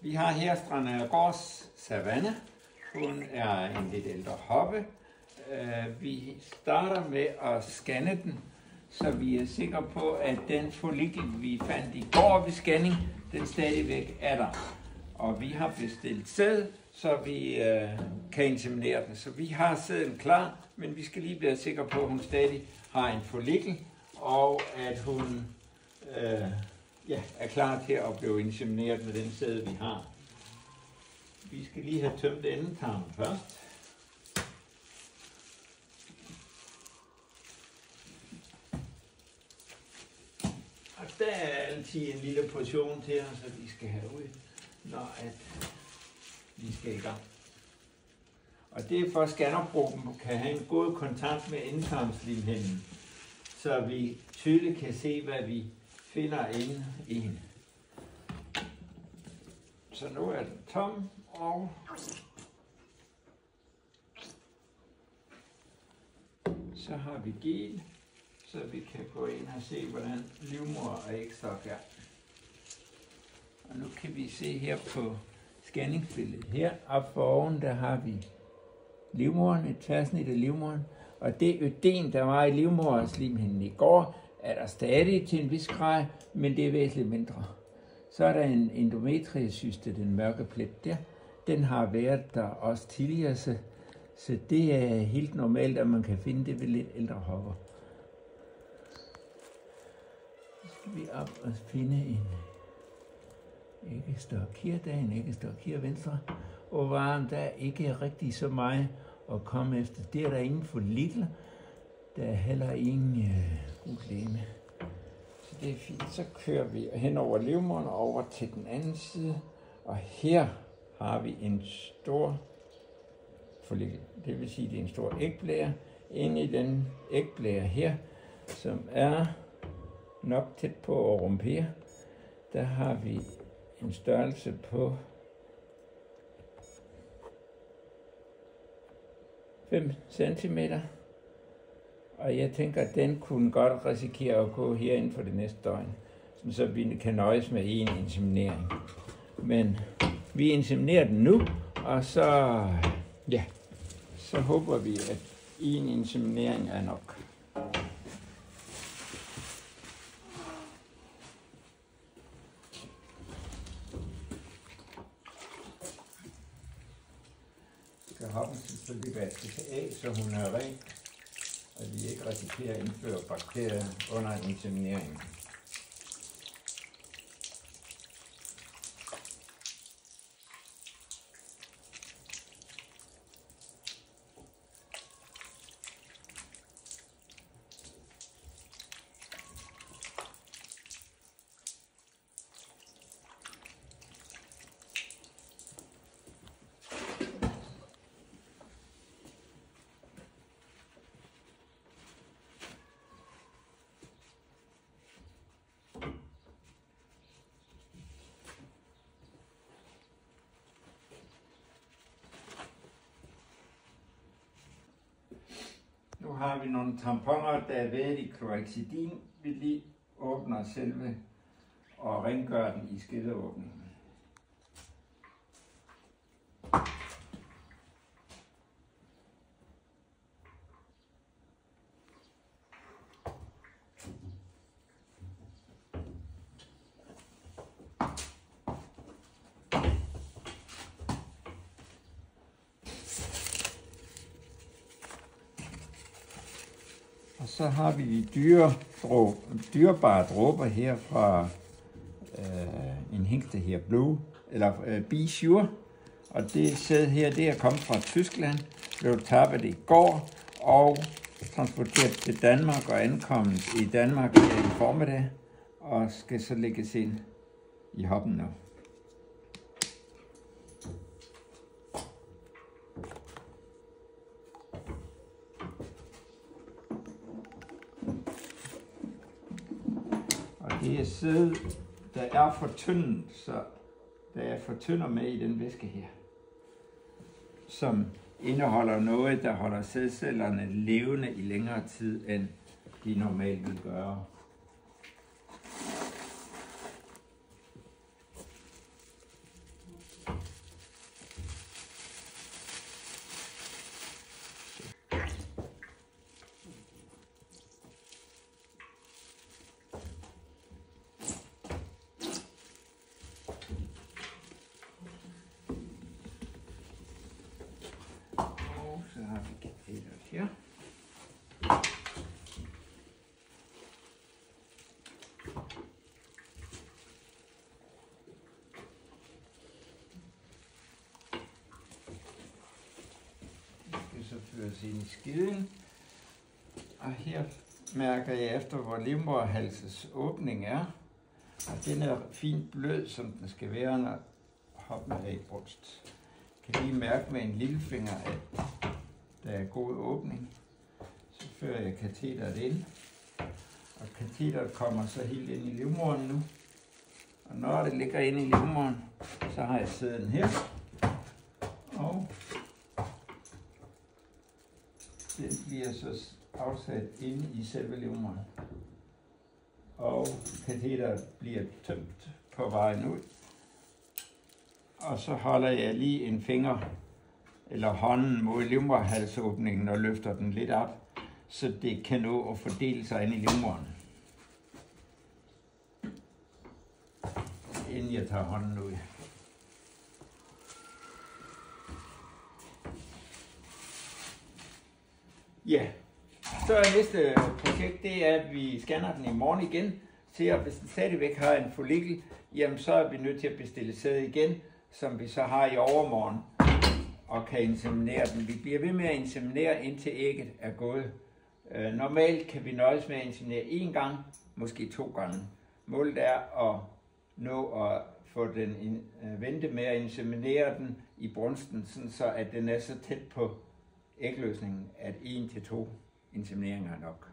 Vi har her Strandergaards Savanne. Hun er en lidt ældre hoppe. Vi starter med at scanne den, så vi er sikre på, at den follikel, vi fandt i går ved scanning, den stadigvæk er der. Og vi har bestilt sæd, så vi kan inseminere den. Så vi har sæden klar, men vi skal lige være sikre på, at hun stadig har en follikel, og at hun er klar til at blive insemineret med den sæd, vi har. Vi skal lige have tømt endetarmen først. Og der er altid en lille portion til os, at vi skal have ud, når vi skal i gang. Og det er for, at scannergruppen kan have en god kontakt med endetarmslimhinden, så vi tydeligt kan se, hvad vi finder inde i hende. Så nu er den tom, og så har vi gel, så vi kan gå ind og se, hvordan livmoder og ægstok er. Og nu kan vi se her på scanningsbilledet. Her op for oven, der har vi livmoderen, et tværsnit af livmoderen. Og det ødem, der var i livmoderslimhinden i går, er der stadig til en vis grad, men det er væsentligt mindre. Så er der en endometriesyste, den mørke plet der. Den har været der også tidligere, så det er helt normalt, at man kan finde det ved lidt ældre hopper. Så skal vi op og finde en æggestok her, der er en æggestok her venstre. Og varm, der er ikke rigtig så meget at komme efter. Det er der ingen follikler. Der er heller ingen gullegeme. Så det er fint. Så kører vi hen over livmoderen og over til den anden side. Og her har vi en stor follikel. Det vil sige, at det er en stor ægblære. Inde i den ægblære her, som er nok tæt på at rumpere, der har vi en størrelse på 5 cm. Og jeg tænker, at den kunne godt risikere at gå her inden for det næste døgn, så vi kan nøjes med en inseminering. Men vi inseminerer den nu, og så håber vi, at en inseminering er nok. Så hoppen selvfølgelig vaskes af, så hun er ren, og vi ikke risikerer at indføre bakterier under insemineringen. Nu har vi nogle tamponer, der er været i chlorhexidin. Vi lige åbner selve og rengør den i skeddeåbningen. Og så har vi de dyrebare dråber her fra en hingste her, Be Sure. Og det sæd her, det er kommet fra Tyskland, blev tappet i går og transporteret til Danmark og ankommet i Danmark i formiddag og skal så lægges ind i hoppen nu. Det er sæd, der er fortyndet, så der er fortynder med i den væske her, som indeholder noget, der holder sædcellerne levende i længere tid, end de normalt vil gøre. Så har vi katheteret her. Det skal så føres ind i skeden. Og her mærker jeg efter, hvor livmoderhalsets åbning er. Og den er fint blød, som den skal være, når hoppen er i brunst. Jeg kan lige mærke med en lillefinger, at der er god åbning. Så fører jeg katheteret ind. Og katheteret kommer så helt ind i livmoderen nu. Og når det ligger inde i livmoderen, så har jeg sæden her. Og den bliver så afsat inde i selve livmoderen. Og katheteret bliver tømt på vejen ud. Og så holder jeg lige en finger eller hånden mod livmoderhalsåbningen og løfter den lidt op, så det kan nå at fordele sig ind i livmoderen. Inden jeg tager hånden ud. Ja, så er næste projekt, det er, at vi scanner den i morgen igen. Ser, hvis den stadigvæk har en follikel, jamen så er vi nødt til at bestille sæd igen, som vi så har i overmorgen, og kan inseminere den. Vi bliver ved med at inseminere, indtil ægget er gået. Normalt kan vi nøjes med at inseminere 1 gang, måske 2 gange. Målet er at nå at få den vente med at inseminere den i brunsten, sådan så at den er så tæt på ægløsningen, at 1 til 2 insemineringer er nok.